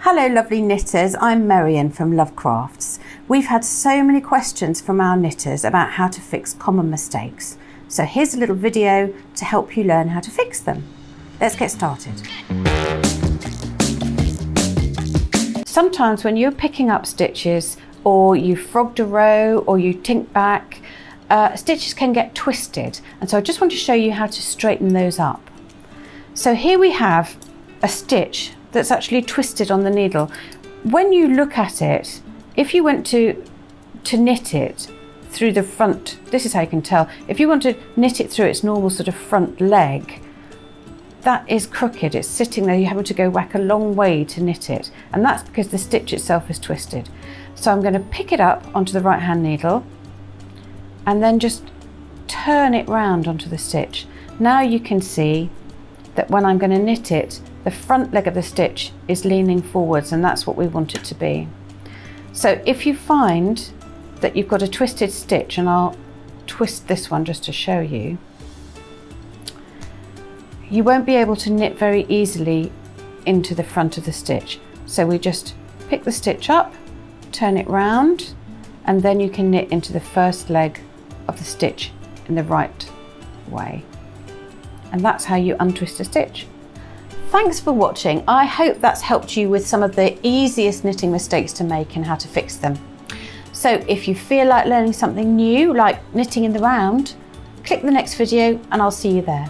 Hello lovely knitters, I'm Marion from Love Crafts. We've had so many questions from our knitters about how to fix common mistakes. So here's a little video to help you learn how to fix them. Let's get started. Sometimes when you're picking up stitches or you frogged a row or you tink back, stitches can get twisted. And so I just want to show you how to straighten those up. So here we have a stitch that's actually twisted on the needle. When you look at it, if you went to knit it through the front, this is how you can tell. If you want to knit it through its normal sort of front leg, that is crooked, it's sitting there, you're having to go back a long way to knit it. And that's because the stitch itself is twisted. So I'm going to pick it up onto the right hand needle and then just turn it round onto the stitch. Now you can see that when I'm going to knit it, the front leg of the stitch is leaning forwards, and that's what we want it to be. So if you find that you've got a twisted stitch, and I'll twist this one just to show you, you won't be able to knit very easily into the front of the stitch. So we just pick the stitch up, turn it round, and then you can knit into the first leg of the stitch in the right way. And that's how you untwist a stitch. Thanks for watching. I hope that's helped you with some of the easiest knitting mistakes to make and how to fix them. So if you feel like learning something new, like knitting in the round, click the next video and I'll see you there.